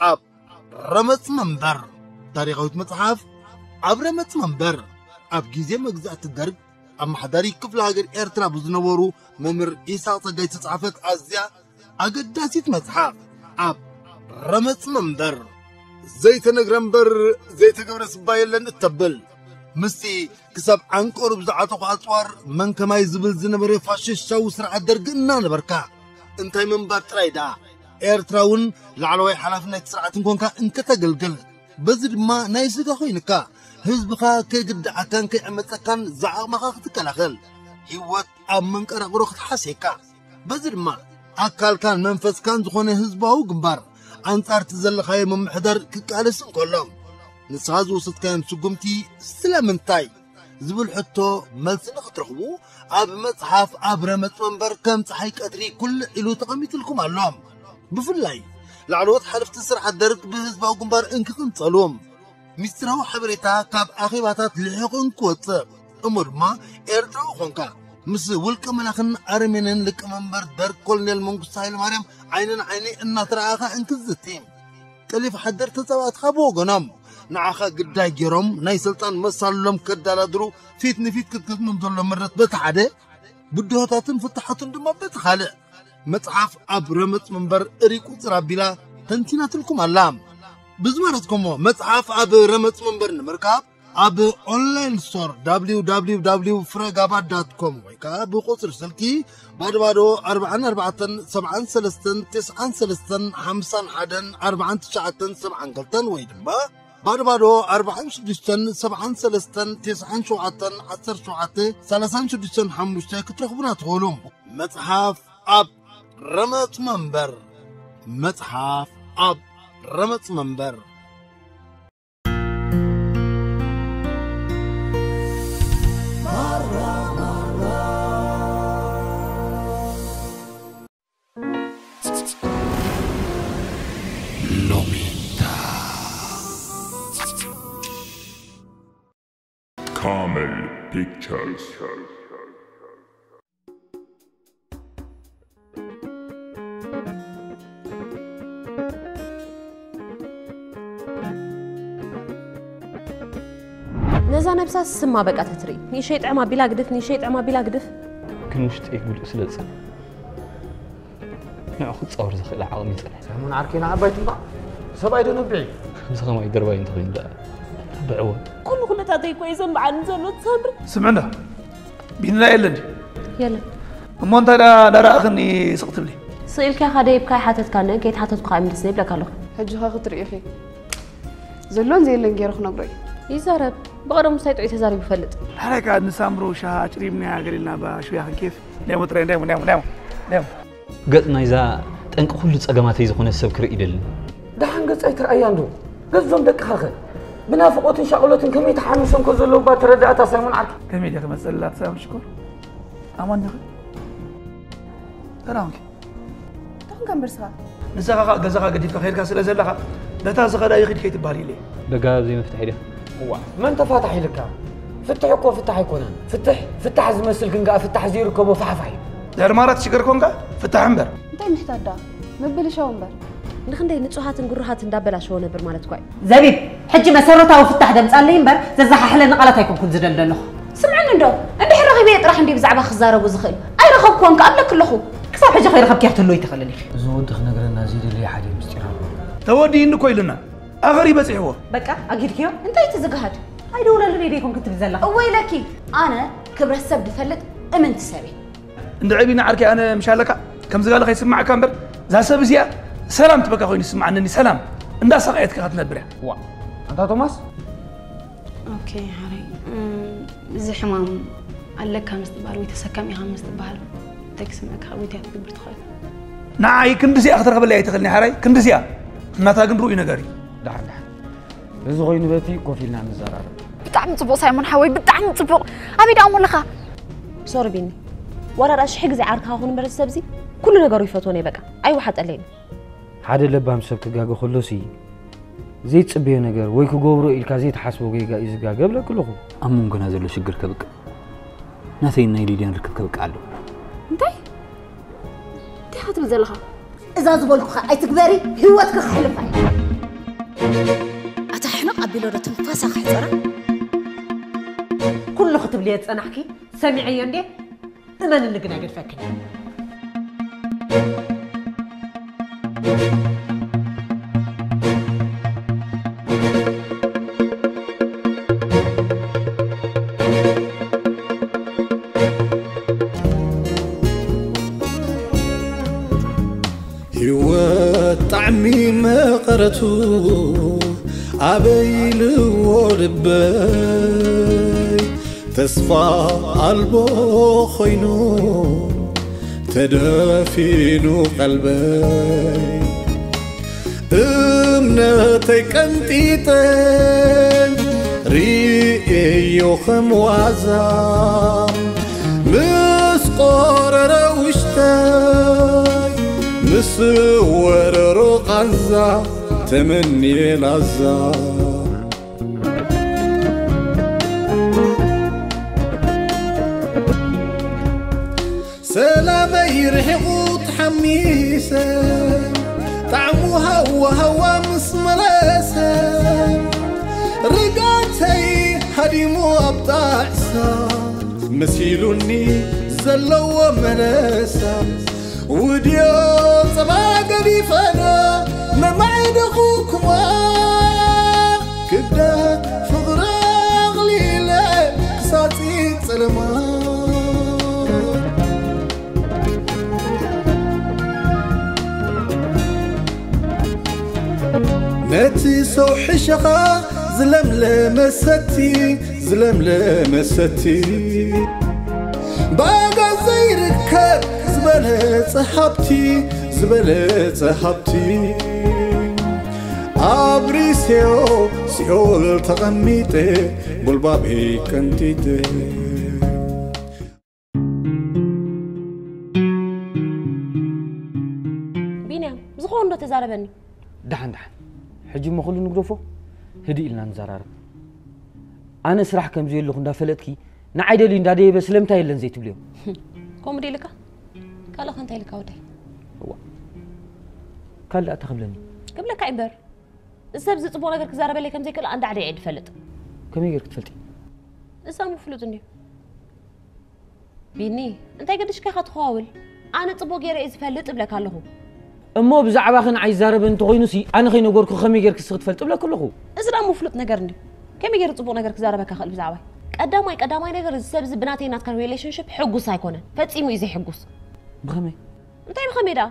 أب رمت منبر تاريخوت مصحف أب رمت منبر أب جيزي مجزأة الدرج أما حداري كفل هاجر إيرترا بزنورو ممر إيسا صدقاي تصحفت أزيا أقداسيت مصحف أب رمت منبر زيت نقرنبر زيت قبرس بايلن التبل مستي كسب عنقر بزعاتو أطوار من كما يزبل زنبري فاشش شو سرعة درقنا نبركا انتاي منبر ترايدا إيرتراون لعلوي حلافنا تسرعة نكونكا انك تقلقل بزر ما نايسكا خوينكا هزبخا كي قد عكان كي عمتكان زعامخا تكالخل هيوات أمنك رغروخ تحسيكا بزر ما أكال كان منفس كان زخوني هزباو قنبار أنصار تزل خاي ممحدر كالسن كلهم نسغاز وسط كان سقمتي سلامنتاي زبل حتو ملسنا خطرخبو أب مصحف أب رمت منبر كم تحيك أدري كل إلو تقميت لكم علوم بفلاي لعلوات حلف تسرح الدرق بهزباو قنبار انك كنت صلوم مستراو حبريتا كاب أخيباتات لحق انكوات أمر ما إيرتراو خونكا مس ولك ملاخن أرمينن لك منبر درق كولنيل منقص سايل مريم عينن عيني إنا ترعاها انك الزتيم كليف حدر تزوات خابو غنام نعاخا قداي جيروم ناي سلطان مسالهم كدالادرو فيت نفيت كتكت ممدولو مرت بتعاده بدوهاتاتن فتحاتن دما بتخالق مصحف أب رمت منبر ريكو ترابيلا تنتينات لكم علام بزمانتكم مصحف أب رمت منبر نمركاب أب أونلاين ستور www.fragaba.com ويكا بقصر سلكي بادو 44 7 3 9 3 5 1 4 9 7 قلتن ويدبا بادو 46 7 3 9 7 10 7 36 5 كترخبنا تقولون مصحف أب رمت منبر مصحف أب رمت منبر Carmel Pictures. نزان بساس سما بقى تتري نيشيت عما بلا قدف نيشيت عما بلا قدف كنوش تقبل سلسل ناخذ صور زخل عالمي صلح سامون عاركينا عبايت الله سباي دو نبعي خمسة ما يقدر باين تخين لا بعوه كل تعطي كويس مع نزل تصبر سمعنا بينا يلا يلا أما أنت لا أخني سقط لي سئلك خديب كاي حاتت كان كيت حاتت قائم لسيب لك الله حجها خطر يا أخي زلون زي اللي نجير خنا قري يزارب بقرا مسيت عيت زارب بفلت حركة قاعد نسامرو شها قريبنا قلنا بشوية كيف نعم ترين نعم قلنا إذا تنك كل تجمعات يزخون السبكر إدل ده حنقص أي ترى أياندو قصدهم دك خاخ بنافقوت إن شاء الله تنكمي تحمسون كذلوا بتردأت سامون عك كمية يا خمس الله تسامح شكر أمان يا أخي تراك تون كم برسها نسخة جزاك قديد خير كاسل زلها لا تنسخ لا يخد كي تبالي لي دقا زي مفتاح ده هو ما أنت فاتح لك فتح يكون فتح يكونان فتح زي مسل كنجا فتح زيركم وفحفحي دار مرات شكر كونجا فتح عمبر أنت محتاج ده مبلي شو عمبر نخندي نصحات نقرحات ندبل شو نبر مالت كوي زبيب حجي مسرتها وفتح دم صلي مبر ززح حل نقلت هيكون كنت زدل له سمعنا ندو عندي حرغي بيت راح ندي بزعبه خزاره وزخيل اي رخب كونك قبلك كلخو كسب حجي خير رخب كيحت له يتخللي زود خنقرنا زيد اللي حد مستير تودي انه كويلنا اغري بصيحو بقى اكيد كيو انت يتزغهد هاي دوله اللي بيكون كنت بزلخ ويلكي انا كبر السبد فلت امنت سبي ندعيبينا عركي انا مشالك كم زغال خي يسمع كامبر ذا سبزيا سلام تبقى خويني سمع انني سلام اندا سقيتك هتنبرع وا انت توماس اوكي هاري زي حمام علك مستبال ويتسكم يها مستبال تكسمك خويتي تقبر تخيل نعاي كندسي اخطر قبل لا يتخلني حراي كندسيا እናታ ግን ሩይ ነገሪ دحر እዚ ኮይኑ በቲ ኮፊልና ንዘራረ بتعم صبو سايمون حوي بتعم صبو ابي داو لخا سوري بيني ورا راش حجزي عاركها هون برس سبزي كل ነገሩ ይፈቶኔ በቃ አይ ዋሐ ጠለኝ ሓደ ለባም ሰብ ክጋገ خلوሲ زي تصبيه ነገር ወይ ክገብሮ ኢልካ زي ተሓስቦ ገይጋ ይዝጋገብ ለክልኹ أمون كنا زلوا شجر كبك ناثين يليدين ركب كبك علو انتي انتي هاتب زلخا اذا زبولك اي تكبري هوتك خلفها أتحنق أبيلو تنفاسا خطرة كل خطب لي تصنحكي سمعي عندي أمان اللي قد فاكر طعمي ما قرتو عبيل وربي تصفى قلبو خينو تدافينو قلبي امنتي كنتيتن ريئيو خموازام مسقور روشتاي مسور رقزة تمني لزة سلامي رحقوت حميسة طعمها وهوا مسمرسة رقاتي هديمو أبطعسة مسيلوني زلو ومرسة وديو صباق ريفانا ما معد أخوكما كدا فغراغ ليلة قصاتي سلما نتي سوح شقا زلم لمستي باقا زيرك زبلت صحبتي عبري سيول تغميتي بالبابي كنتيتي بينا زخون تزاربني دحن حجي ما كله نقرفو هدي لنا نزرار انا سرح كم زي اللي خندا فلتكي نعيدلي اندادي بس لمتا يلن زيت بليو كومدي لك قال خنت لك ودي هو قال لا تخبلني قبلك عبر السبز صبو ነገር كزاربلي كم زي كل عند عدي عيد فلط كم يقدر تفلتي اسامو فلوتني بيني انت قدش كي خاطخاول انا صبو غير از فلط بلك الله امو بزعبا خن عايز زارب انت خوينسي انا خي نغوركو خمي غير كسخت فلط بلك كله ازرا مفلط ነገር እንዲ كم يغير صبو ነገር كزاربك خل بزعبا قداماي ነገር السبز بناتي نات كان ريليشن شيب حقوس ايكونه فصيمو يزي حقوس بخمي انت بخمي دا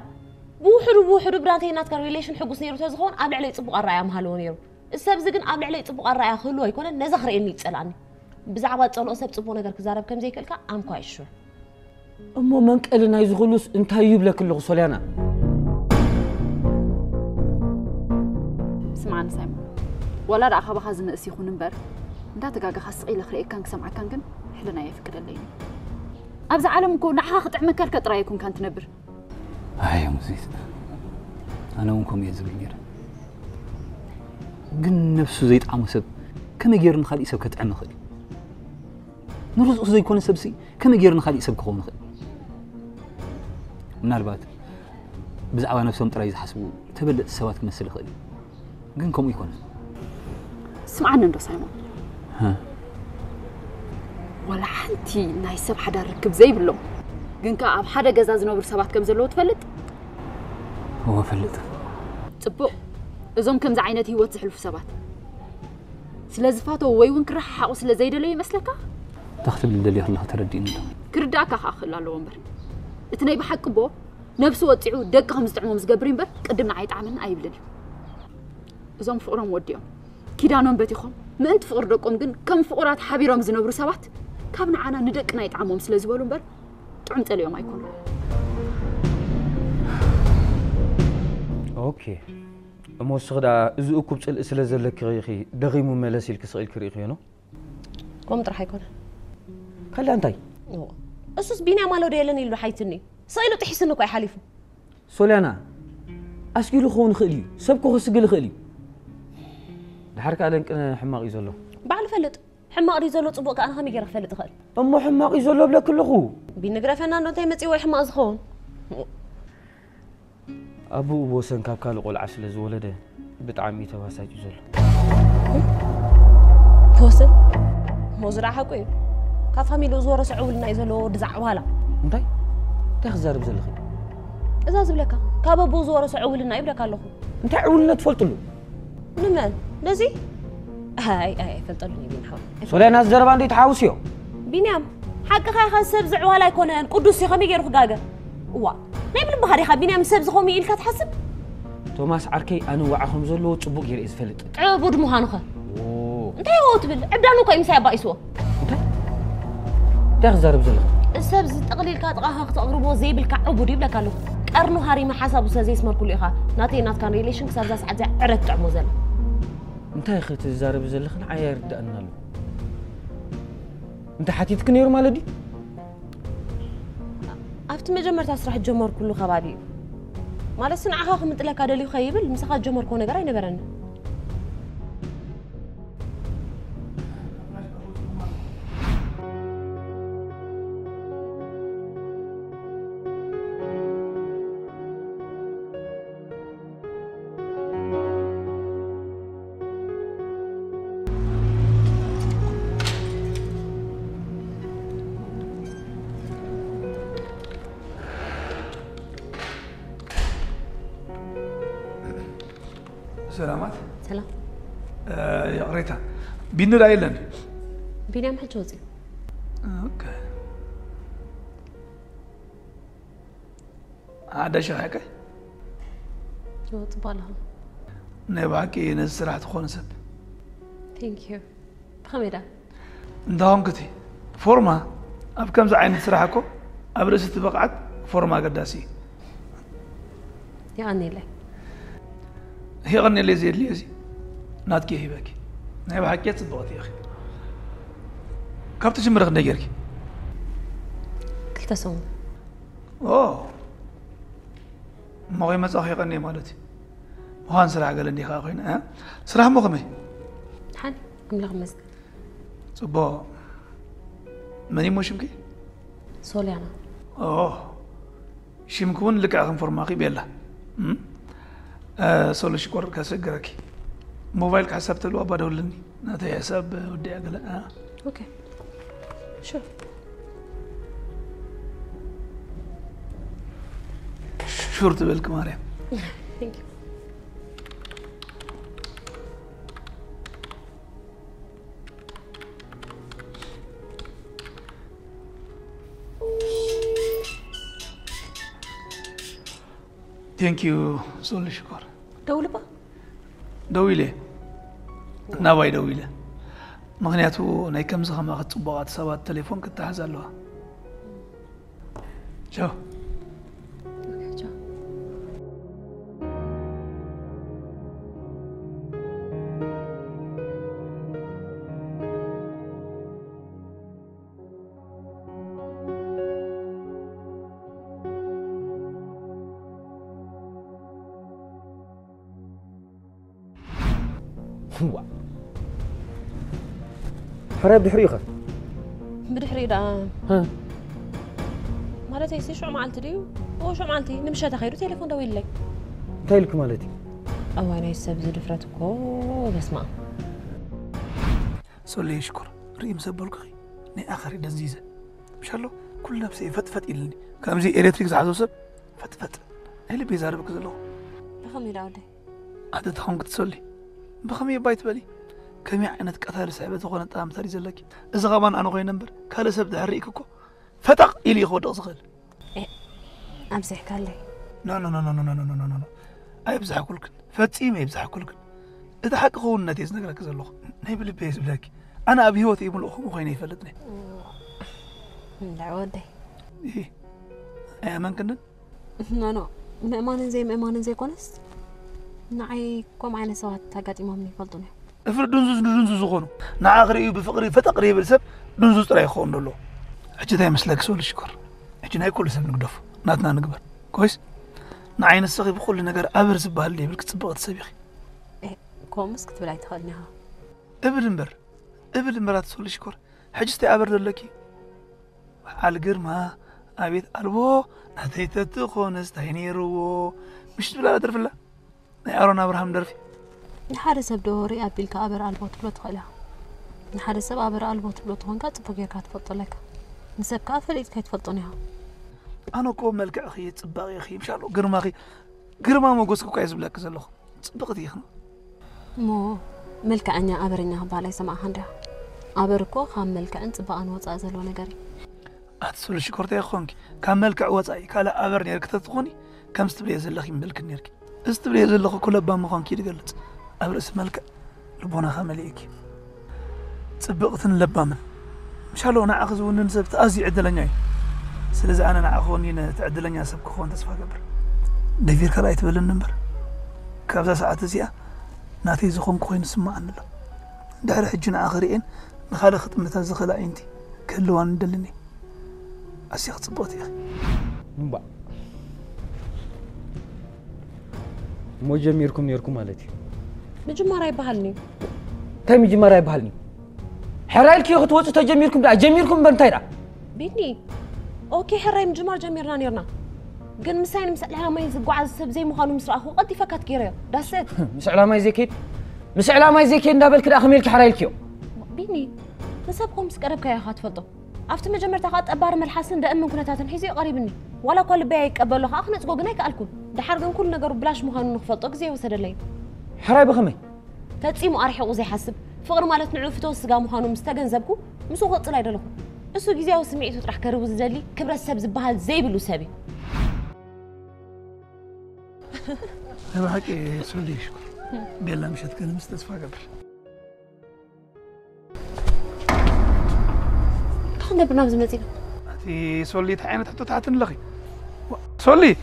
بوحدو برانتي نات كان ريليشن حقوس نيرو تزخون اب لعلي صبو قرايا مهالو نيرو السبز ግን اب لعلي صبو قرايا خلو ايكونه نزخريني يصلاني بزعبا صلو سب صبو ነገር كزارب كم زي كلكا ام كويشو امو منقلنا يزغلوس انت يبلك له سوليانا سمعنا سايمون ولا رأى خبا خازن نقسي خون نبر انتا تقاقا خاصقي لخريق كان كسمع كان كن حلنا يفكر الليل أبزع عالم كون نحا خطع مكار كترا يكون كانت نبر هاي يا مزيد أنا وانكم يزبل نير قن نفسه زي طعمه سب كم يجير نخلي سب كتعمل خلي نرزق زي يكون سبسي كم يجير نخلي سب كخون خلي من البات بزعوا نفسهم ترى يحسبوا تبلت السوات كمسل خلي قنكم يكون سمعنا ندو سايمون ها ولا حنتي ناي سب حدا ركب زي بلو قنكا اب حدا غزاز نوبر سبات كم زلو تفلت هو فلت صبو ازوم كم زعينت هيوت زحلف سبات سلازفاتو وي ون كرح حقو سلازيدلو يمسلكا تختب للي الله تردين كرداكا خاخل الله ومبر اتناي بحق بو نفسه وطيعو دق خمس طعمو مسغبرين بر قدمنا عيطعمن ايبلن ازوم فقرهم وديهم كيدانون بتيخم ما انت فقر دقوم جن كم فقرات حبيرهم زنبرو سبات كابنا عنا ندقنا يطعمهم سلازبولون بر طعمت اليوم ايكون اوكي امو سخدا ازو اكوب صل سلازلك ريخي دغيمو ملاسيل كسقيل كريخي نو كم طرح يكون خلي انتي اسس بينا مالو ديلن يلو حيتني سايلو تحسنكو اي حليفو سوليانا اسكيلو خون خلي سبكو خسقل خلي دحرك عليك حماق يزلو بعل فلت حماق يزلو صبوك انا خمي غير فلت خال امو حماق يزلو بلا كلخو بينغرا فنان انت مصي وي حماق زخون ابو وسن كاب كالو قلع سلاز ولده ብጣዕሚ ተባሳጭ ዘሎ ተወሰን مزرعة حقوي كفامي لو زور سعولنا إذا لو دزع ولا እንታይ تخزرب زلخي إذا زبلكا كابو زور سعولنا يبلك الله እንታይ عولنا تفلطلو نمن لذي هاي فلطلوني بين حول سولينا زربا اندي تحاوسيو بينام حق خاي خسب زع ولا يكون قدوس يخمي يروح غاغا وا نيبل بحري خا بينام سب زخومي إلك تحسب توماس عركي أنا وعهم زلو صبوق يرئيس فلط عبود مهانوخه انت هو تبل عبدانو كاي مساي بايسو انت تخزرب زلخ السبز تقليل كاتقاها تقربو زي بالكعب ودي بلا كالو قرنو هاري ما حسابو زي اسمر كل اخا ناتي نات كان ريليشن كساب زاس عاد عرت طعمو زل انت يا اخي تزارب زلخ عيار دقنا له انت حتيتك نيرو مالدي افت مجمر تسرح جمر كله خبابي مالس نعها خمطلك ادلي خيبل مسخات جمر كو نغير ينبرن سلامات سلام يا قريتها بينو لايلن بينام حجوزي اوكي هذا شايك جو تبالها نباكي نسرح تخون سب ثانك يو بخميدا نداهم كتي فورما اب كم زعين سرحكو ابرس تبقعت فورما قداسي يعني لك هي غني اللي زي اللي زي ناتكي هيباكي نبا حكيت صبغت يا اخي كابتن شمرغ نجرك كلتا سوم اوه مغي مساخ يغني مالتي وهان سرع قال اني خاخين ها سرح مغمي حن املغ مسك صبا ماني موشمكي سولي انا اوه شمكون لك اخن فرماقي بيلا سولي شكور كاسقرك موبايل حسبت له ابدولني ناتي حساب ودي اقل اوكي شوف شورت بالك مريم ثانك يو ثانك يو سولي شكور دولي بقى دويله ناوي دويله مغنياتو ناي كم زخم اخذ صبغات سبات تليفون كنت حزالوها شو هو حراب دحريخه بدحري دا ها مالتي سي شو معلتي ديو هو شو معلتي نمشي تخيرو تليفون دويل لك تايلك مالتي اوانا يسبز دفرتكو بسمع سولي شكر ريم سبلك اخي ني اخر دزيزه مشالو كل نفسي فتفت إلني كامزي إلكتريك زعزو سب فتفت اللي بيزاربك زلو بخمي داودي هذا تخون كتسولي بخمي بايت بالي كمي عينت قتال سعبة تخون الطعام تاري زلكي إذا غمان أنا غوي نمبر كالا سب دحريككو فتق إلي خود أصغل أمسح كالي لا لا لا لا لا لا لا لا أيبزح كلكن فتيمي يبزح كلكن إذا حق خون نتيز نقلك زلو نيب اللي بيس بلاكي أنا أبي هوتي يبون الأخو مخيني يفلتني دعودي إيه أمان كنن نو مأمان زي مأمان زي كونس نعي كم عين سوات تاجت إمامني فلتوني افرض دنزوز خونو نعاغري بفقري فتقري بالسب دنزوز تراي خون دلو حجي تاي مسلك سول شكر حجي ناي كل سب نقدف ناتنا نقبر كويس نعين الصغي بكل نجار ابرز بهاللي بلك تصبغت سبيخي ايه كومس كنت بلاي تخلنيها ابل مرات سول شكر حجتي ابرد لكي على قرما ابيت البو نتيت تخونس تايني رو مش بلا درف لا نيارون ابراهام درفي نحارس سب دوري أبيلك أبر ألبوت بلوت خلا نحارس سب أبر ألبوت بلوت هون كات بقير كات فطر لك نسب كافر إيد كات فطنيها أنا كوم ملك أخي تصبغ يا أخي إن شاء الله قرما أخي قرما ما قصك كويس بلاك زلخ تصبغت يا أخي مو ملك أني أبرني هبالي سمع هندا أبركو خام ملك أنت بقى نوصل أزل ونجري أتصل شكرت يا أخوانك كم ملك عوضي كلا أبرني ركت تغني كم استبلي زلخي ملك نيرك استبلي زلخ كل بام مخان كيد قلت أبرس ملك لبونا خامليك تصبغتن لبامن إن شاء الله أنا أخذ وننسب تأزي عدلني سلزة أنا نعخوني تعدلني أسب كخون تصفى قبر دفير كرايت بالنمبر كابزا ساعات زيا ناتي زخون كوين سمع عن الله دار حجنا آخرين نخالي ختمة الزخلة عندي كلوان دلني أسيخ تصبغت يا أخي نبا مو جميركم نيركم مالتي مجمرة يبهلني تاي مجمرة يبهلني حرايلك يا خطوة تجميركم لا جميركم بنتايرا بيتني اوكي حراي مجمر جميرنا نيرنا قن مساين مسألة على ما يزقوا عزب زي مخانو مسرع أخو قد فكت كيريو داسيت مسألة ما يزيكيد مسألة ما يزيكيد دابل كده أخميلك حرايلكيو بيني نسابكم مسكرب كيا خات فضو عفت ما جمرت خات أبار ملحسن ده أمن كنتات نحيزي قريبني ولا كل بيك قبلوا أخنا تقول جناك ألكم ده حرقن كل نجار بلاش مخانو نخفضك زي وسد الليل حراي بخمي تتسيمو أريح وزي حسب فقر مالت نعوفتو السجا مخانو مستجن زبكو مسوق طلع يدلهم السوق جزيا وسمعيتو تروح كرو زدلي كبر السبز بهال زي بلو سابي أنا حكي سولي شكر بيلا مش هتكلم استسفى قبل خلنا برنامج مزيد أنتي سولي تعينة تحت تحت نلغي سولي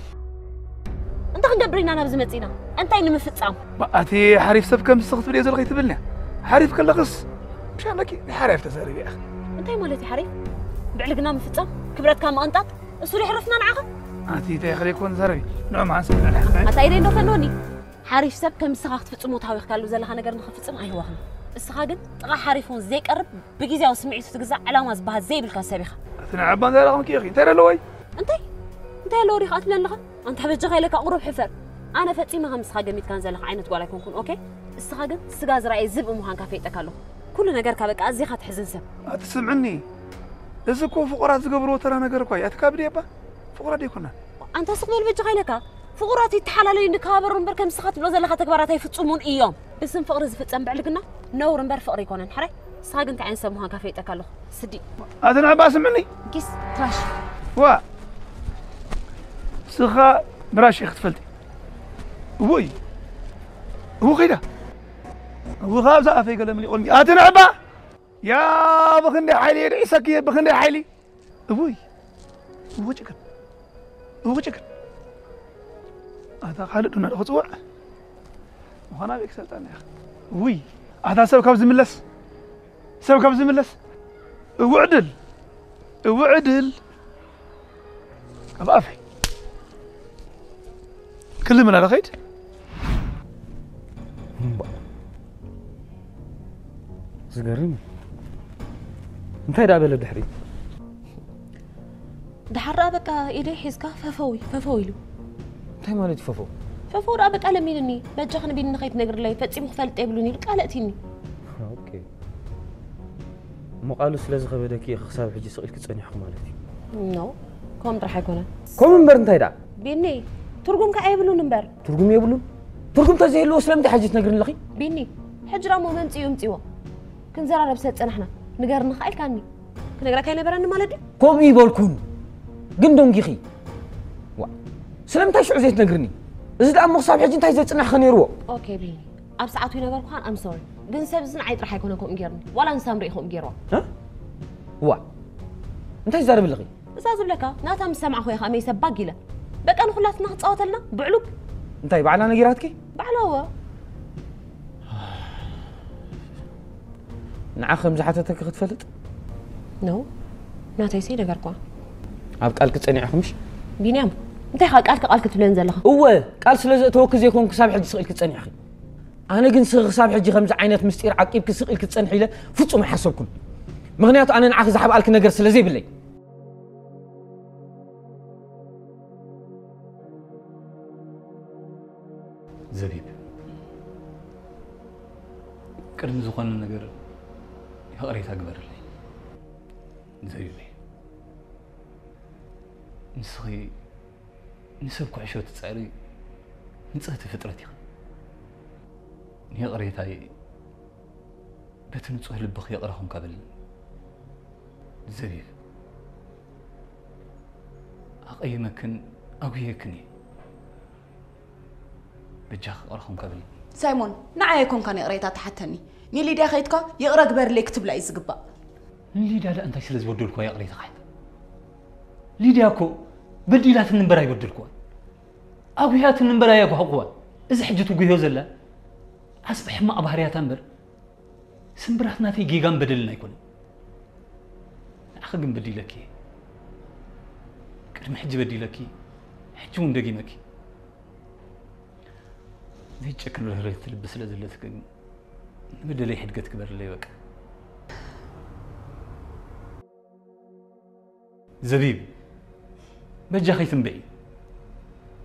أنت خلنا برنامج مزيد أنت أين مفتعم أنتي حريف سب كم استغفر لي زلغي تبلنا حريف كل قص مش أنك حريف تساري يا أخي أنت مالتي حريف بعلقنا مفتعم كبرت كام أنطات السوري حرفنا نعاقه أنتي تاخذي كون زربي نعم عن سبيل الحين أنت أيدين دفنوني حريف سب كم سخاخت في تصمو تهاوي خالو زلها نقدر نخفصم أي واحد السخاجن تقع حريفون زي قرب بجيزة وسمعت تجزع علامة زبها زي بالكاسبيخة أنا عبان ذا رقم كيخي ترى لوي أنت لوري خاطر لها أنت حبيت لك أقرب حفر أنا فتي ما هم سخاجن ميت كان زلها عينة ولا يكون أوكي السخاجن سجاز رأي زب مهان كافيتك له كل نجار كابك أزي خات حزن سب تسمعني إذا كو فقرات زقبرو ترى نجار كوي أتكابري أبا فقرات يكونن أنت سقول بجغيلك فقراتي تحللي نكابر نبر كم سخات بلوز لها تكبراتي يفتصمون إيام اسم فقر زفتن بعلقنا نور نبر فقر يكونن حري ساقن تعين سموها كافيتك له سدي هذا عباس مني كيس تراش وا سخا براشي اختفلتي وي هو كده هو غابزة في قلم لي قولني هذا عبا يا بخندي حالي رئيسك يا بخندي حالي وي هو جكر هو جكر هذا خالد دون الخطوة وأنا بيك سلطان يا أخي وي هذا سوي كابز ملس سوي كابز ملس وعدل وعدل أبقى أفي كلمنا على خير زقرني انت يا دابل الدحري دحر رابك إيدي حزكا ففوي له انت مالتي ففو رابك على مينني بجخنا بين نخيت نقر لي فتسي مختلط يبلوني لك قالتيني اوكي مقالو سلاز خبدك يا خساب حجي سقيلك تصنيح مالتي نو كم راح يكون كم نمبر انت دا بيني ترجم كأيبلون نمبر ترجم يبلون ترجم تزيل له سلامتي حاجه نقر لخي بيني حجرا مومنت يومتيوا كنزرا لبسات صنحنا نقر نخايل كاني كنقرا كاين بران مالدي كم يبولكون قندون جيخي وا سلامتي شو زيت نقرني إذا أم مصاب حجي أنت إذا تصنع خنيرو أوكي بيني أبسعتوا ينقر خان أم سوري قن سبزن عيد راح يكونكم إنجرني ولا نسام ريخهم إنجروا ها وا أنت إذا رب لغي زازب لك ناتا مسمع أخويا خامي سباقيله بقى أنا خلاتنا تصوتلنا بعلوك أنت بعلنا نجيراتك بعلوه نعخم زحتتك خدفلت نو ناتا يسير قرقوا أبقالك تصنع خمش بينام أنت قالك تبلين زلها هو قال سلازق توكز يكون كساب حجي سقيلك تصنع أخي أنا قن سغساب حجي خمس عينات مستير عقيب كسقيلك تصنع له فتصو ما حسبكم مغنيات أنا نعخ زحب قالك نجر سلازي باللي زبيب ቅድሚ ዝኾነ ነገር ይቕሬታ ግበርለይ ዘይብለይ ንስኺ ንሰብ ኩዕሾ ትፃዕሪ ንፅህቲ ፍጥረት ኢኻ ንይቕሬታይ በቲ ንጹህ ልብኺ የቕረኹምካ ብል ዘቢብ ኣቐይመክን ኣጉየክን እየ بجاخ أرخم قبل سايمون نعايكم كان يقريتا تحتني نيلي دا خيتك يقرا كبر لي كتب لا يزقبا ليدا لا انت سلز ودلكو يا قريتا خايت ليداكو بديلات النمبر يبدلكو ابيات النمبر ياكو حقوا اذا حجتو غيو زلا اصبح ما ابهريات انبر سمبراتنا في جيجان بدلنا يكون اخغم بديلكي قدم حج بديلكي حجون دقيمكي هيك شكل ريت تلبس لزلتك بدل لي حدقت كبر لي بقى زبيب بجا خي تنبعي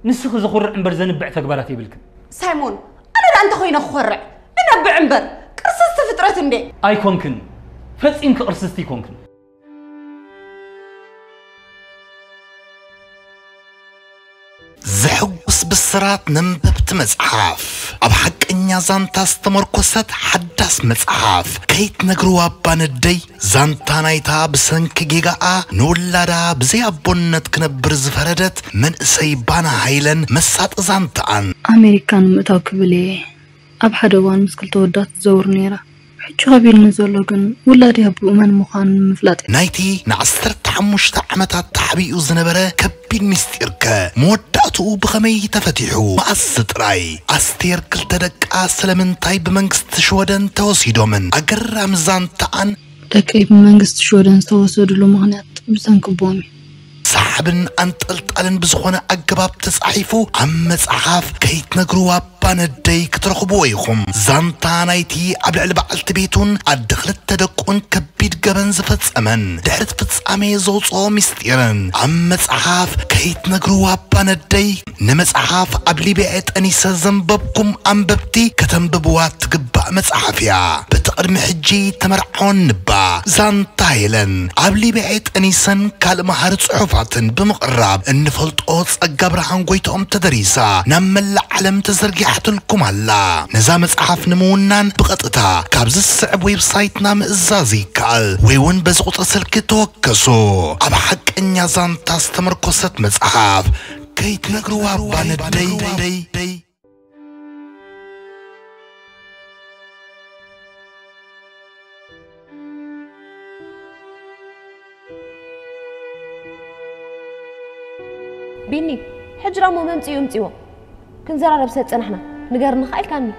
نسخ زخر عنبر زنبع تقبلاتي بالكم سايمون انا لا انت خوينا خرع انا بعنبر قرصت فطرت اندي اي كونكن فصيم كقرصتي كونكن زحقس بسرات ننببت مزحاف اب حق انيا زانتا استمركوست حداس مزحاف كيت نقروا ابان الدي زانتا نايتا بسنك جيغا نولادا بزي ابونت كنبر زفردت من سيبانا هايلن مسات زانتان امريكان متاو كبلي اب حدوان مسكل تودات زور نيرا حجو غبيل نزولو كن ولادي هبو من مخان مفلات نايتي نعستر تعمشت عمتا تحبيئو زنبرة كبين مستيرك موداتو بخمي تفتيحو مقصد راي استير كل تدك اسلمن طيب منكست شودن توسيدو من اقر رمزان تان دكاي بمنكست شودن توسيدو له مغنيات بزنك بومي صاحبن انطلطلن بزخونه اقباب تصحيفو عم مصحف كيت نغرو ابان الدي كترخبو يخم زانتا نايتي ابلع لبعلت بيتون ادخلت تدقون كبيد قبن زفتصمن دحرت فتصامي زوصو مستيرن عم مصحف كيت نغرو ابان الدي نمصحف ابلي بيت انيسا زنببكم انببتي كتنببوات تقبع مصحفيا بتقدم حجي تمرعون نبا زانتا هيلن ابلي بيت انيسن كالمهار صحفاتن بمقرب انفلطوت اقبرهان قويتهم تدريسا نمل علم تزرقيحت لكم هلا نزا مصحف نمونان بقطتا كابز السعب ويب سايتنا مئزازي كال ويون بزغط سلك توكسو اب حق انيا زانتا استمركوست مصحف كيت نقروا بان الدي بيني حجرة مو ممتيو كنزرع لبسات نحنا نقرن خايل كاني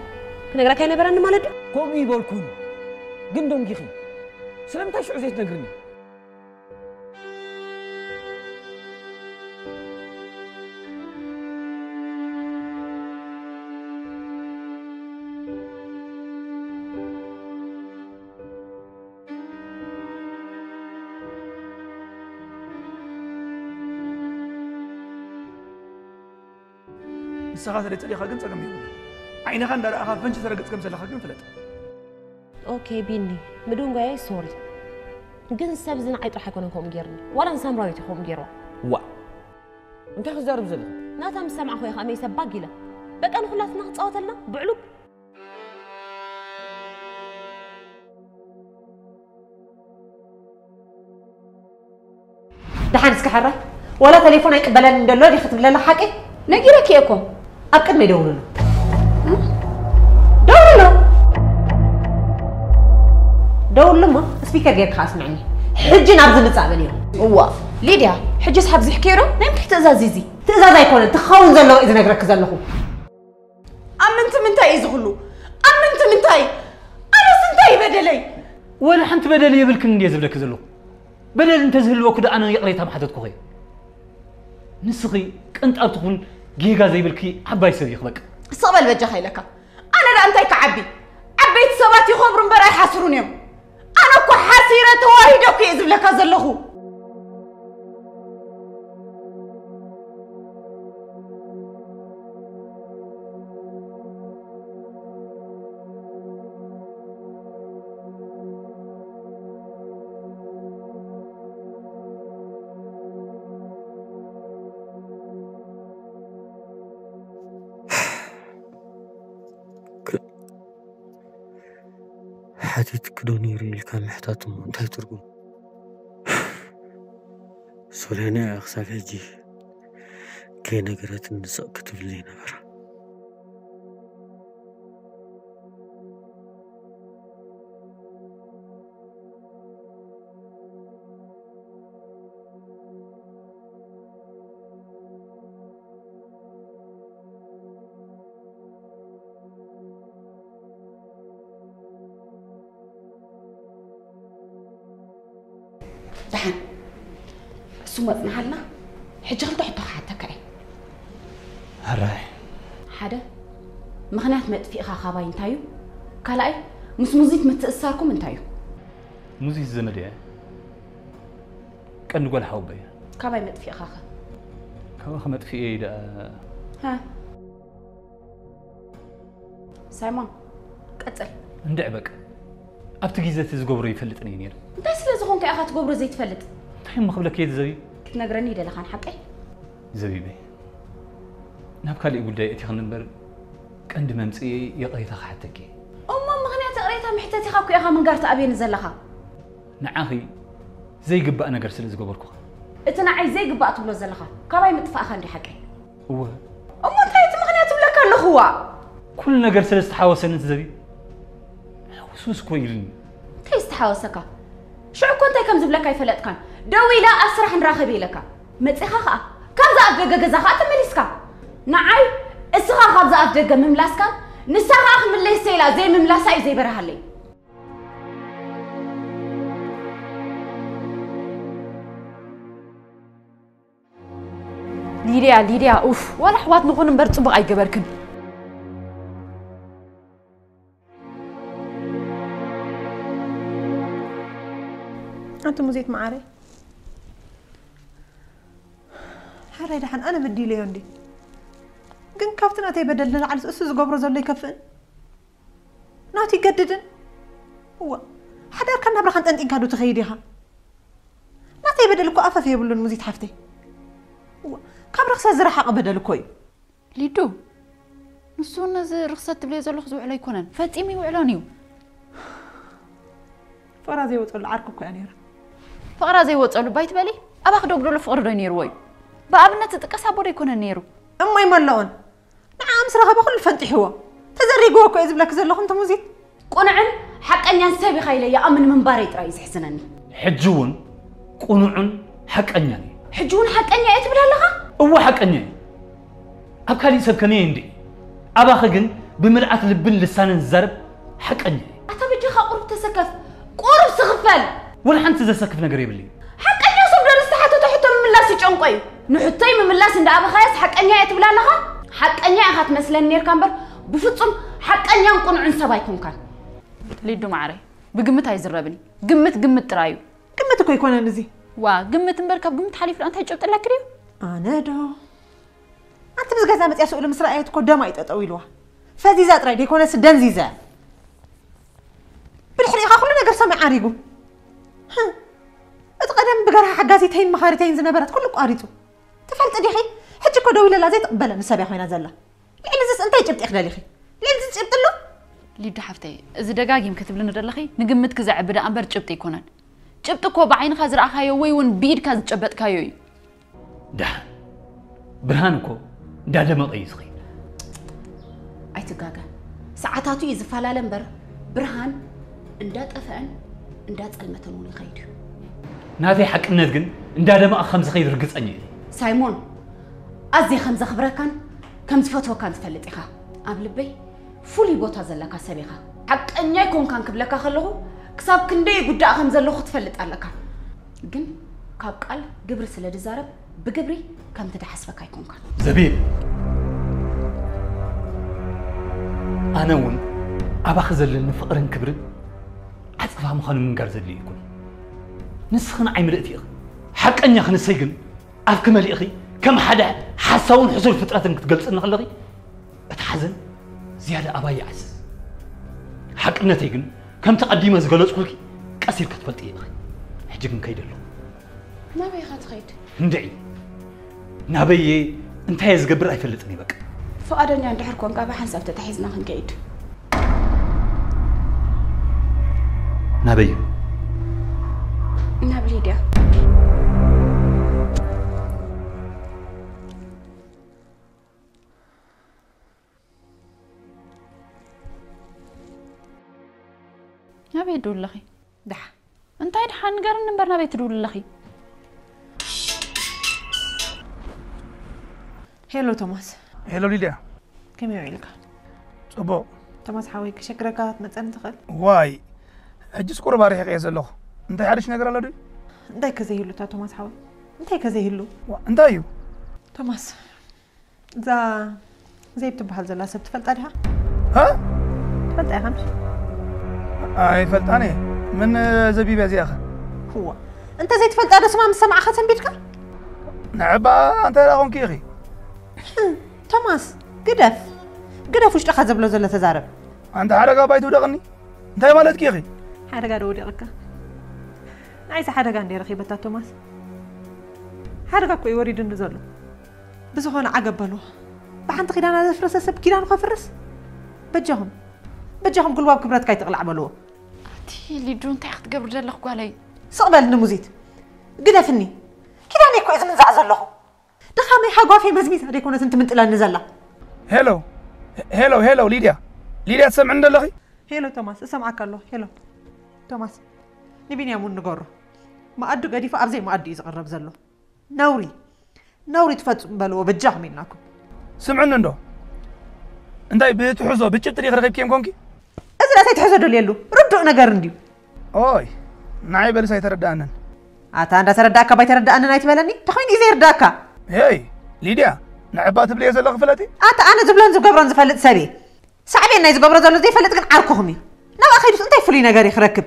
كنقرا كاين برن مالد كوم يبولكون قندوم كيخي سلامتا شعو زيت نقرني سخات اللي تلي خاقن تقم يقول عيني خان دار أخاف فنش ترقت كم سلا خاقن فلت اوكي بيني بدون جاي سوري قن سبزن عيط راح يكون لكم جيرني ولا نسام رايت يكون جيروا وا انت خزار بزل ناتم سمع اخويا خامي سباق له بقى نخلاتنا تصاوتلنا بعلوب دحان سكحره ولا تليفون يقبلن ندلو دي ختم لنا حقي نجيرك ياكم أبقد ما يدوروا له دور لما سبيكر جاك خاص معني حجي نابز نتصابل اليوم هو ليديا حجي صحاب زي حكيرو نيم كحت ازازيزي تازاز يكون تخاون زلو اذا نقرك زلخو امنت منتاي يزغلو امنت منتاي انا سنتاي بدلي ولا حنت بدلي يبلكن ندي زبلك زلو بدل انت زهل وكد انا يقريتها محددكو خي نسخي كنت اتخون جيجا زي بالكي عباي صديق لك صبل بجا خيلك انا لا انتي كعبي عبيت سبات يخبرون براي حاسرون يوم انا كو حسيره تواهدك يزب لك زلخو حاتيت كدونيري لكان محتاطم انتهي ترقم سولينا أخساف حجي كي نقرأت النساء كتب لي نبرا دحن سمت نحلنا حجي خلطو حتى حتى كاي هراي حدا مغنات مطفئ خاباي انتايو كالاي مس موزيك متأثركم انتايو موزيك زمدي كان نقول حوبي كاباي مطفئ خاخا كابا مطفئ ايه دا ها سايمون قتل ندعبك أبت جيزة تزجبر يفلتني نير انت سلازخون كأخا تجبر زي تفلت تحيم مخبلك يد زبي كتنقرني ده لخان حقي زبيبي نبكالي يقول داي اتي خنبر كند ممصي يقريتها حتكي مغنيات قريتها محتاتي خاكو ياخا من قارت ابين زلخا نعاخي زي قبا نغير سل زغبركو اتنعي زي قبا تبلو زلخا كاباي متفا خاندي حقي هو انت مغنيات بلا كان هو كل نغير سل استحاوسن انت زبي وسوس كويلني تيستحاوسك شو كنت كم زبلك يفلت كان دوي لا اسرح نراخبي لك مصيخا خا كم زاب دغ غزا تمليسكا نعاي اسخا خا زاب دغ مملاسكا نسخا خ من ليسيلا زي مملاساي زي برهالي ليديا اوف ولا حوات نكون نبر صبق ايغبركن أنت مزيت معاري حري دحن أنا بدي لي عندي قن كافتنا تي بدل لنا على أسس قبر زلي كفن ناتي جددن هو حدا كان نبرخ أنت إنكادو تخيديها ناتي بدل كو أفا في بلون مزيت حفتي هو كم رخصة زرحة بدل كوي ليدو نسونا زي رخصة تبلي زلو خزو علي كونن فاتيمي وعلانيو فرازي وتقول عاركو كو يعني فقرا زي وصلوا بايت بالي ابا خدو بدو لفقر دو نيرو وي بابنت تقسا بودي يكون نيرو امي ملون نعم سرها بكل الفنتي هو تزريقوا كو يزبلك زلخ انت موزيت قنعن حقنيا نسبي خيلي يا امن من باري طراي يحسنني حجون قنعن حقنيا حجون حقنيا يتبلا لها هو حقنيا ابكالي سبكني عندي ابا خجن بمرعه لبن لسان الزرب حقنيا اتبجي خا قرب تسكف قرب سخفل ولا حنت زسكف نغري بلي حقنيا صبر لستحته تحت من لاس يጨንቆይ ንሕተይ ምምላስ እንደ አበ ኻያስ حقنيا يتبላ لها حقنيا اخات መስለን ነር ካምበር بفصم حقنيا قنعن سباي كونكان ليدو معري بقمت هيزربني قمت ترايو قمت كو يكون انزي وا قمت مبركب قمت حليف انت هيجبط لك ريو انا دو انت بس غزا مصيا سؤال مسرائيت كو دما يططو يلوا فزيزا طراي ديكونه سدنزيزا بالحقيقه كل ነገር سمع عريقو اتقدم بقرها حقازيتين مخاريتين زنبرت كل قاريتو تفلت ديخي حجي كو دويله لا زي تقبل نسابي خوينا زلا لعلزس انت يجبط يخدليخي لعلزس جبط له ليد حفتي اذا دغاغيم كتب لنا دلخي نغمت كزع بدا امبر جبط يكونن جبط كو بعين خزر اخايو وي ون بيد كاز جبط كايو ده برهانكو دادم قيسخي اي تغاغا ساعاتاتو يزفالالن بر برهان اندا طفعن اندا صلمتن ون يخيد ناتي حقنت كن اندادم خمس خيد رغصني سايمون ازي خمس خبركان كم تفتو كان تفلطيخا ابلبي فولي بوتا زلكا سبيخا حقنيا يكون كان كبلكا خلو كساب كندي غدا خم زلو تفلط عليكا ግን ካብ ቃል ግብር ስለ ድዛረብ بجبري كم تدحسبك يكون كان زبيب انا ون ابا خزلن فقرن كبرن عصفا مخن من غير زلي يكون نسخن عيملتي حقنيا خنسيغن افك مليخي كم حدا حساون حصول فطرتن كتغلصن خلقي اتحزن زياده ابا يعز حقنتي كن كم تقديمه زغلصكلكي قصير كتفلطي حجكن كيدلو نبي خات خيد ندعي نبي انت يزغبر ايفلطني بقى فؤادني عند حركون قابا حسب تتحيزنا خنكيد نبي ناب ليديا نبي يدول لخي دح انت هيد حنقر نمبر نبي تدول لخي هلو توماس هلو ليديا كم يعيلك صبو توماس حاويك شكرك تمصن تخل واي حجس قرب اريح يزلخ انت حدش نغير الله دي انت كزيهلو تا توماس حاوي انت كزيهلو انت ايو توماس زي بتبحال زلا سبت فلت عليها ها فلت يا خمس اي فلتاني من زبيب يا اخي هو انت زي تفلت انا سمع مسمع ختم بيتك نعبا انت لا غون كيخي توماس قدف وش تاخذ بلو زله تزارب انت حرقه بايتو دغني انت مالت كيخي حرقه دودي ركا عايزه حرقه عندي رخيبه توماس حرقه كوي وريد ندزلو بزخون عقبلو بحنت خيدانا زفرس سب كيدان خفرس بجهم كل واب كبرت كاي تقلع عملوه تي اللي دون تاخد قبر جلخ قالي صقبل نموزيت قدفني كيداني كوي زمن زعزلخو دخامي حقوا في مزميت هذيك كونت انت منطلا نزله هلو ليديا تسمع عند الله هلو توماس اسمعك الله هلو توماس نبيني امون نغورو ما ادو غدي فابزي ما ادي يقرب زلو نوري تفصم بلو بجاه منكم سمعنا ندو انتي بتحزو بچطري غرغب كيم كونكي ازلا سيتحزو دل يلو ردو نغر انديو اوي ناي بل سيتردانن اتا اندا ترداكا باي تردانن ايتبلني تخويني زي رداكا هي ليديا نعبات بلي زلق فلتي اتا انا زبلن زغبرن زفلت سبي صعبي ناي زغبر زلو زي فلت كن عاركوهمي نبا خيدوس انتي فلي نغر يخركب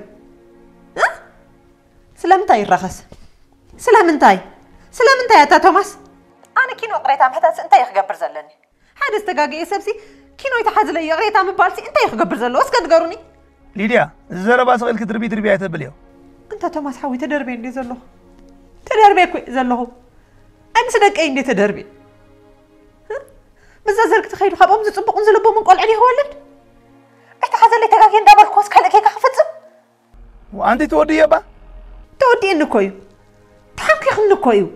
ها سلامتاي يرخص سلامتاي يا توماس انا كينو قريتها محتاس انت يخغبر زلني حد استغاغي سبسي كينو يتحازل لي قريتها مبالسي انت يخغبر زلو اسكا تقروني ليديا زربا سويل كتربي يتبليو انت توماس حاوي تدربي اندي زلو تدربي كوي زلو امس دقي اندي تدربي بزا زرك تخيلو خابهم زصبقون زلبو من قول عليه ولد يتحازل لي تغاغي اندابلكوس كلكي كخفصم وانت تودي يبا تودي انكويو تحمكي خنكويو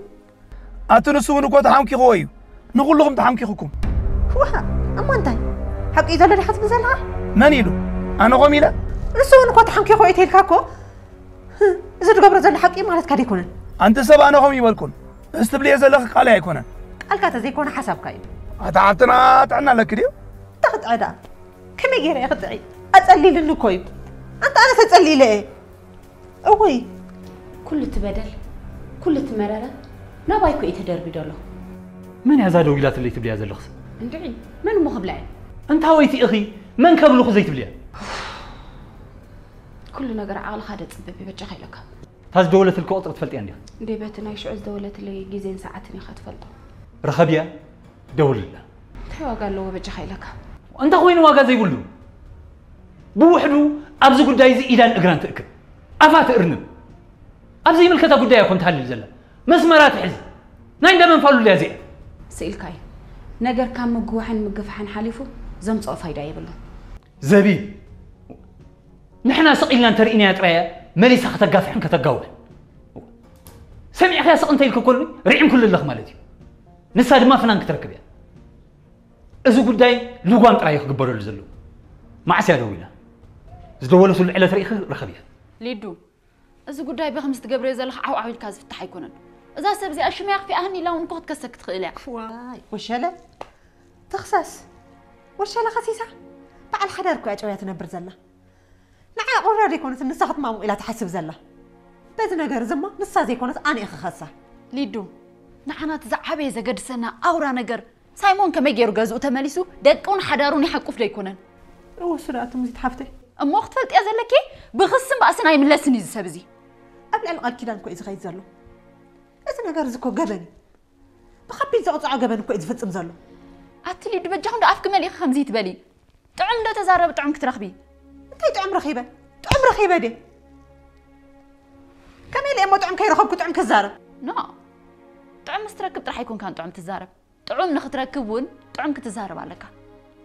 اتنسون كو تحمكي خويو نقول لهم تحمكي خكم وها اما انت حق اذا اللي حسب زلها من يلو انا غميله نسون كو تحمكي خويو تيلكاكو اذا تقبر زل حقي مالت كاد يكونن انت سبا انا غمي بالكون استبلي زلخ قال يكونن قالك تزي يكون حسب كاي اتعبتنا تعنا لك ديو تاخد عدا كم يغير يخدعي اصلي لنكويو انت انا تتصلي ليه اوي كل تبدل كل تمرره نبايكو يتدربي دولو من هذا ويلات اللي تبليها زلخ اندعي من مخبلعي انت هويتي اخي من كبلخ زي تبليها كل نجر عقل خدت صببي بجا خيلك هاز دولة الكوطر تفلتي عندي دي بيتنا يشعز دولة اللي جيزين ساعتني خد فلطه رخبيا دول الله توا قال له بجا خيلك وانت خوين واقع زي يقولوا بوحدو ابز قداي زي ايدان اقران تاكل افات ارنب ابزي ملكتا قداي كنت حلل زله مسمرات حز ناين دمن فالو لي زي سئلكاي نجر كان مجوحن مجفحن حليفو زمصو فايده يبلو زبيب نحنا سقيلنا نترئنا يا تريا مليسا كتقافحن كتقاوح سمع اخي سق انت يلك كل ريعم كل اللخ مالتي نسا دما فنان كتركب يا ازو قداي لوغان طراي يخبروا لزلو معسيا دوينا زدولو سل علة ريخ رخبيا ليدو ازو قداي بخمس تقبري زلخ عاو الكاز فتح يكونن اذا سبزي اشميخ في اهني لو نكوت كسك تخيلع واي وشله تخصص وشله خسيسه بعد حدركو اجويا تنبر زله نعا اوريدي كونت نسخت مامو الى تحسب زله بز نجر زما نسا زي كونت اني خخصه ليدو نحنا تزعبي زقد سنه اورا نجر سايمون كما يجيرو غزو تمليسو دقون حدارون يحقف ليكونن او سرعه مزيت حفتي اما وقت فلت يا زلكي بخصم باسنا يملسني زسبزي قبل القال كيدان كو اذا زلو اذا نجر زكو غبني بخبي زقصع غبن كو اذا فصم زلو اتلي دبجهم دافك ملي خمزي تبلي طعم ده تزارب طعم كترخبي انتي طعم رخيبه دي كميل امو طعم كيرخبكو طعم كزارب نو طعم مستركب راح يكون كان طعم تزارب طعم نختركبون طعم كتزارب عليك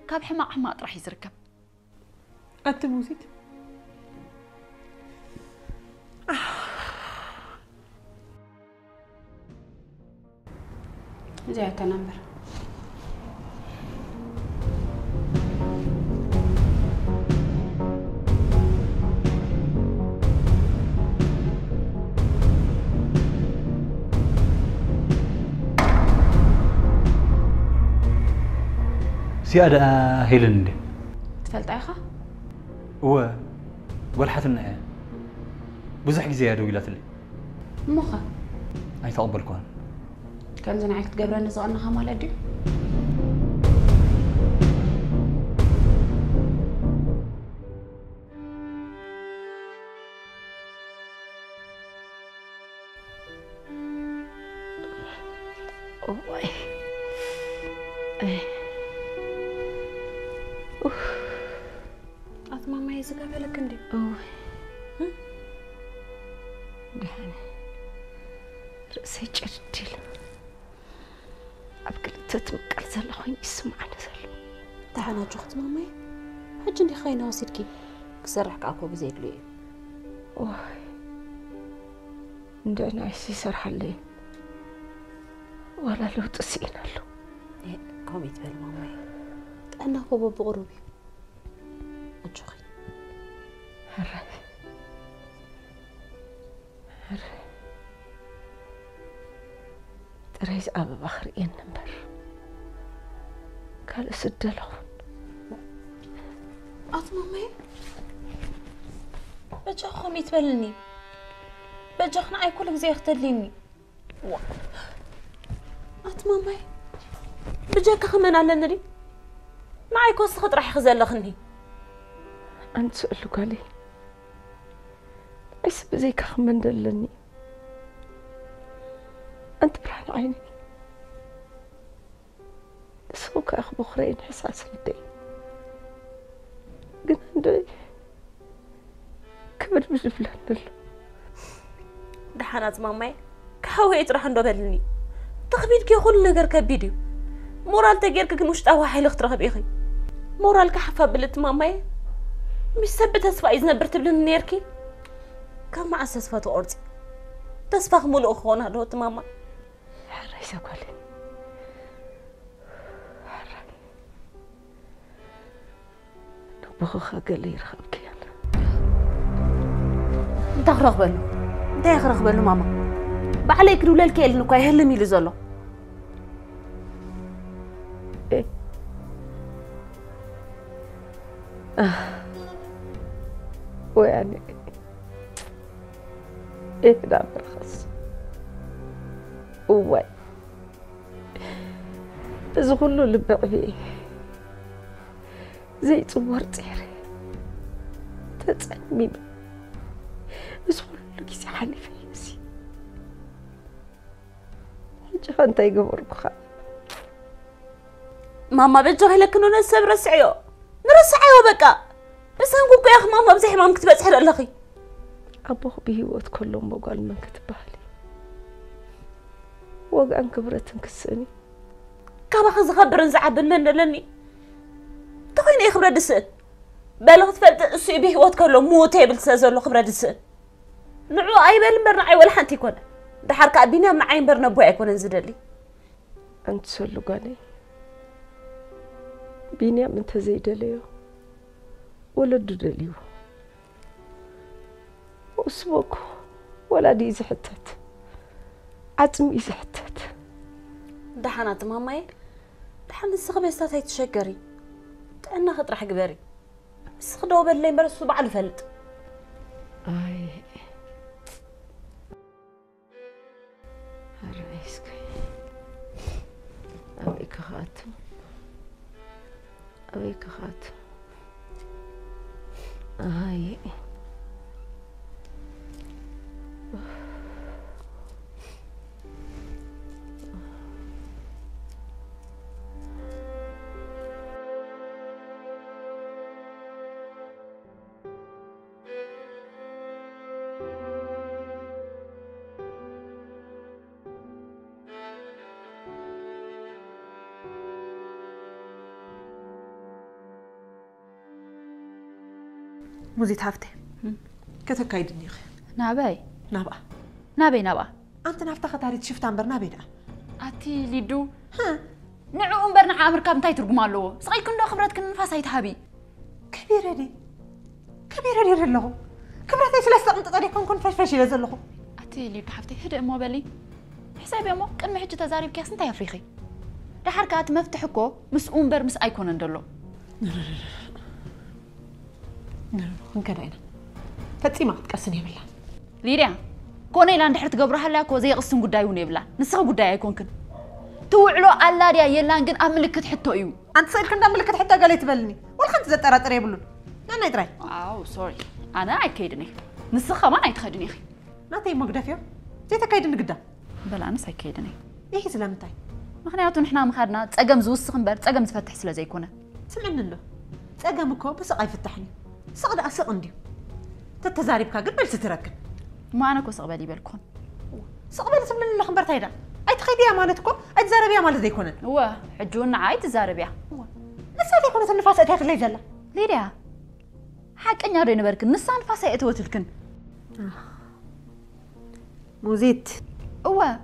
كاب حماق راح يزركب انت موزيت زي تنمبر سيادة هيلن دي تفلت أخا؟ والحتنا بزح زيادة ويلات لي مخا أي تقبل كون كان زنعك تقبرني زغلنا خمال أدي ماما يزقى بالك عندي دحين رأسي جردل أبقى تتمكر زل خوين يسمعنا زل تعالى جوخت مامي حج عندي خاينة وسيدكي كسرحك أكو بزيد لي عندنا عيسي سرح لي ولا لو تسينا له قومي تبال مامي أنا هو بغروبي أجوخي هرّي تريز أبا بخري النمبر قال سدلون مامي بجاخهم يتبلني بجاخنا أي كل زي يختليني مامي بجاك خمن على النري معي كوس خط راح يخزل لخني أنت سؤال قالي بس بزيك خمن دلني أنت برحن عيني سوك أخ بخرين حساس لدي قلت عندي كبر بجفلان دل دحانات مامي كحويت راح ندبلني تخبيت كي كل نجر كبيديو مورال تجيرك كنوش تاوى حيل اخترها بيخي مورال كحفة بلت مامي مش ثبت تسفى إذا نبرت بلن نيركي كم مع أساس فاتو أرضي تسفى خمول أخوانا لوت ماما حريسة قولي نبغوخا قلي رخبكي أنا انت أخرق بلو ماما بعليك رولا الكيل نكو يهلم يلزلو إيه ويعني إيه ده برخص وواي إذا كله اللي بعبيه زي صور طيري تتسمي إذا كله كيسي حالي فيسي حاجة أنت يقبر بخا ماما بجوه لك إنه نسب رسعيو بقى بس هنقول يا أخي ماما بزحي ماما كتبت سحر الأخي أبوه بهيوت كلهم بقال من كتبالي وقعن كبرت انكسني كابا خز خبر نزعب من لني تخيني خبره دسن بلغت فلت اسي بهيوت كلهم موتي بالسازلو خبره دسن نعو اي بالمر نعي ولا حنتي كون دحرك ابينا معي برنا بو يكون نزدلي انت سلو قالي بيني من تزيدليو ولد دليو وسبوك ولا دي زحتت عتم يزحتت دحنات ماماي دحن السخبيستات هي تشجري تأنا خط راح قبري بس خدوا بالليل برسوا بعد فلت اي الرئيس أبيك خاتم هاي موزي تحفتي كتكايدني خي نابي نابا نابي أنت نافتا خطاري تشوف تنبر نابي ده أتي ليدو ها نعو أمبرنا عامر كاب نتاي ترجمالو سقيكم دو خبرات كن نفاس هيتهابي كبيرة دي رلهم كبرتي ثلاثة أنت طريقكم كن فش لزلهم أتي اللي بحفتي هدأ مو بالي حسابي مو كان محجة تزاري بكاس نتاي أفريقي ده حركات مفتحكو مس أمبر مس أيكون ندلو من كده أنا فتي ما تكسني بالله ليريا كوني لاند حرت قبرها لك وزي قسم قداي ونبلا نسخ قداي يكون كن توعلو الله يا يلان كن أملكت حتى يو أنت صير كنت أملكت حتى قالي تبلني والخنت زت أرى يبلون أنا يدري أو سوري أنا أكيدني نسخة ما يتخدني أخي ناتي مقدفيو زي تكايدن قدا بلا أنا سايكيدني إيه سلامتاي مخنياتو نحنا مخدنا تسقم زوسخ مبر تسقم تفتح سلا زي كونه سمعنا له تسقمكو بس أي فتحني صقد أسق عندي تتزارب كا قبل تتركب ما أنا كو صقبالي بالكون صقبالي سمعنا له خبرت هيدا أي تخيديها مالتكو أي تزاربيها مالت زي كونه هو حجونا عاي تزاربيها نسالي كونه النفاس أتاك اللي جلا ليريا حق أني أرينا بركن نسان نفاسي أتوتلكن موزيت هو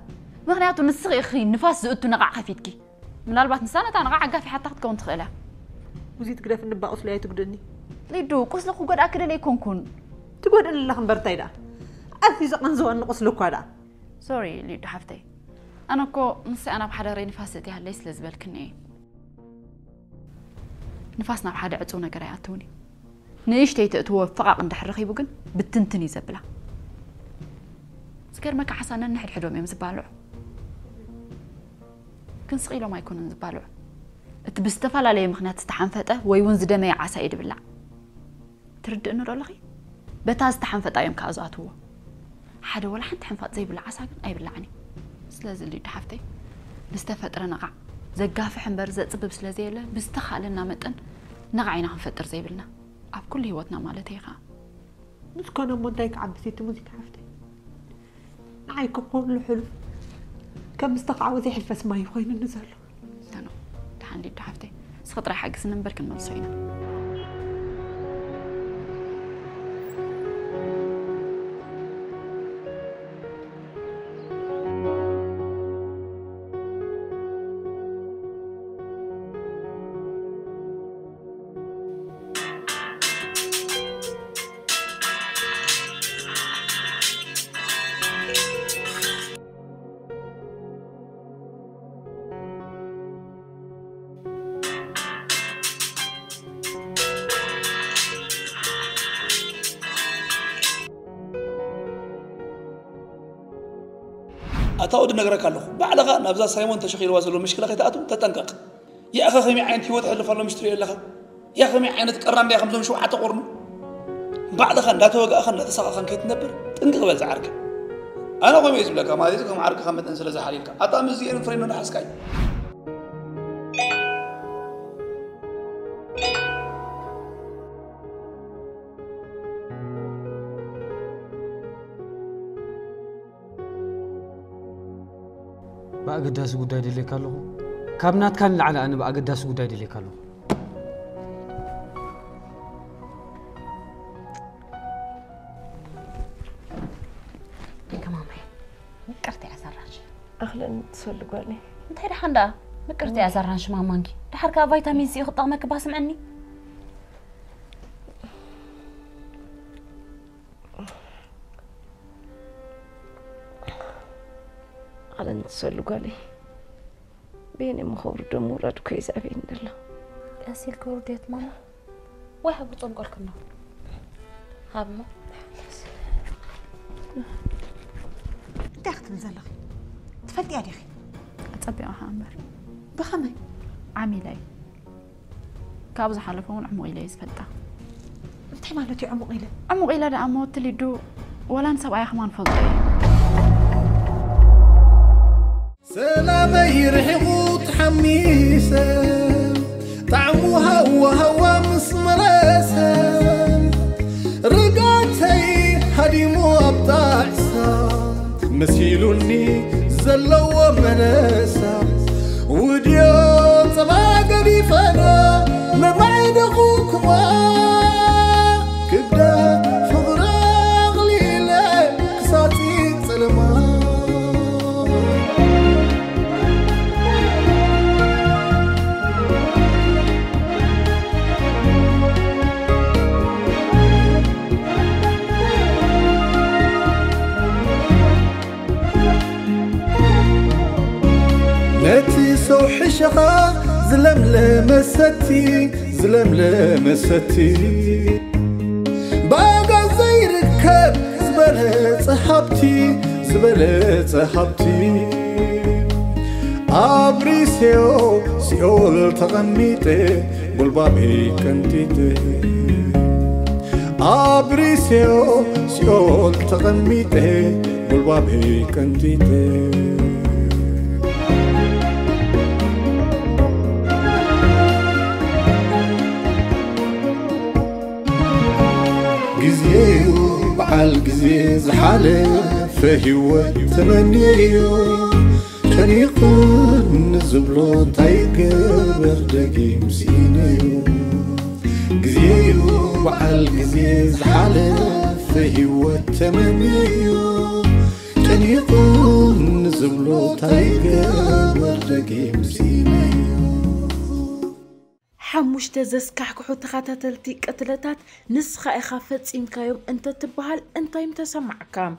مخنياتو نسخي أخي نفاس زقتو نقع خفيتكي من البات نسانة أنا قاعد في حتى تكون تخيلها موزيت كده في النبأ أصلي تقدرني ليدو قصلك وقد أكل لي كون تقول إن الله خبرتي ده أنت زقنزو أن قصلك هذا سوري ليدو حفتي أنا كو نسي أنا بحدا ري نفاستي هالليس لزبالكني نفاسنا بحدا عطونا قراياتوني نيش تيتقتوا فقط عند حرخي بوجن بتنتني زبلة سكر مك حسنا نحد حدوم يوم زبالو كن سقيلو ما يكون زبالو تبستفال عليه مخنات استحنفته ويونز دمي عسى يد بالله ترد انه رلخي بتاز استحنفته يوم كازاتو حدا ولا حد حنفات زي بالعسى اي باللعني سلازل اللي دحفتي نستفطر نقع زقاف حنبر زصبب سلازيله بستخالنا متن نقعينا نفطر زي بالنا اب كل هيوتنا مالتي خا مسكونه مودايك عبسيت موزيك حفتي نعيك كل حلو كم استقعوا زي حلفس ماي وين النزل تنو تحندي دحفتي سخطري حق سنبر كن ملسوينا أتاود نجرك له بعدها نبذ سايمون تشخيل وازلو مشكلة خيتاتو تتنقق يا أخي خمي عين هو تحل فلو مشتري لها يا خمي عين تقرن بيا خمسة شو حتى قرنو بعدها لا توقع أخن تساق أخن كيت نبر تنقق بالزعرك أنا قومي يسبلك ما يزكم عارك خمت أنسل زحاليلك أتا مزيان فرينو نحسكاي بأقداس قداي دلي كالو كابنات كان لعلى أنا بأقداس قداي دلي كالو كمان مكرتي أسرانش أخلا تصلق علي أنت هيدا حندا مكرتي أسرانش مامانكي دحركا فيتامين سي خطة مك باسم عني أخلا تصلق علي بيني مخبر دمورات كويس أبين الله أسيل كورديت ماما وهب رطم قولكنا هابما انت أخت نزلخي تفلتي يا أخي أتصبي أحمر بخمي عميلي كابز حلفون عمو إلي يسفلتا انت مالتي عمو إلي عمو إلي دا عمو تليدو ولا نسوا يا خمان فضي سلامي رحموت حميسة طعمها وهوا مسمرسة رقاتي هديمو أبطعسا مسيلوني زلو منسا وديو طباق بيفنا مبعد أخوكما كبدا فغراغ ليلة كساتي سلمان شخا زلملم ستي باقا زي ركب زبلت حبتي أبريسيو سيول تغميتي بالبابي كنتيتي أبريسيو سيول تغميتي بالبابي كنتيتي جزيو بعال جزي زحالف فهيوة تمنيو كان يقول نزبلو تايقبر دقيم سينيو جزيو بعال جزي زحالف فهيوة تمنيو كان يقول نزبلو تايقبر دقيم سينيو حموش تزسكح كحو تخاتلتي قتلتات نسخة إخافت إمكايوم أنت تبهال أنت يمتسمعكام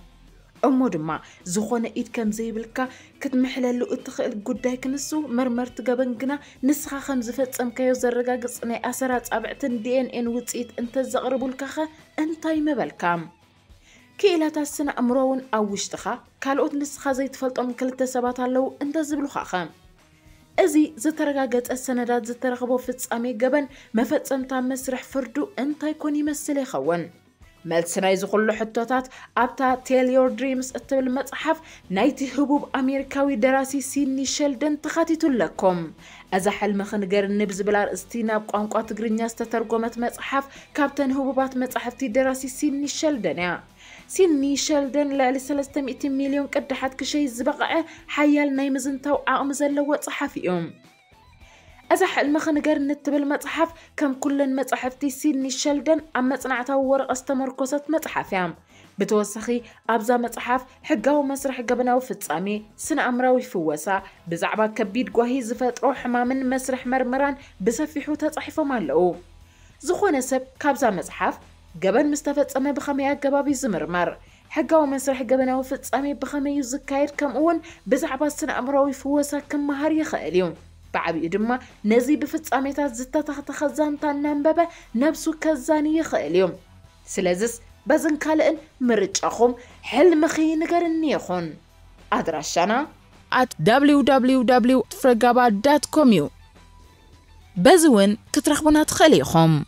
أمو دما زخونة إيد كم زي بالكا كتمحللو اتخيل قداي كنسو مرمر تقابنقنا نسخة خمزفت إمكايو زرقا قصني أسرات أبعتن DNA وطيت أنت زغربو الكاخة أنت يمبالكام كيلات السنة أمروون أوشتخا كالوت نسخة زي تفلتهم كلتا سبات اللو أنت زبلو خاخام أزي زترقاقت السندات زترغبو فتسامي قبن مفتسمتا مسرح فردو انتا يكون يمثلي خون مالسنا يزغلو حطوتات أبتا تيل يور دريمز اتبل مصحف نايتي هبوب أمريكاوي دراسي سيني شيلدن تخاتيتو لكم أزا حلم خنقر النبز بلار استيناب قانقوات غرينياس تترقومت مصحف كابتن هبوبات مصحفتي دراسي سيني شيلدن سيني شيلدن لالي 300 مليون قدحات كشي زبقعه حيال نايمزنتاو عاقم زلو صحفيهم أزا حلم خنقر نتبل مصحف كم كلن مصحفتي سيني شيلدن عم مصنعتاو ورق استمركوسات مصحفيام بتوسخي أبزا مصحف حقاو مسرح قبناو فتسامي سنة أمراوي فوسا بزعبا كبيد قوهي زفت روح من مسرح مرمران بسفيحو تصحفو مالو زخونة سب كابزا مصحف قبن مستفت أمي بخمية قبابي زمرمر حقاو مسرح قبناو فتسامي بخمية زكاير كم أون بزعبا سنة أمراوي فوسا كم مهار يخيليون بعبي إدما نزي بفتسامي تازتا تخت خزان تاننبابا نبسو كزاني يخيليون سلازس بزن كالئن مرج أخوم حلم خي نقرني يخون أدراشانا at www.fragaba.com بزون كترخبنا تخليخم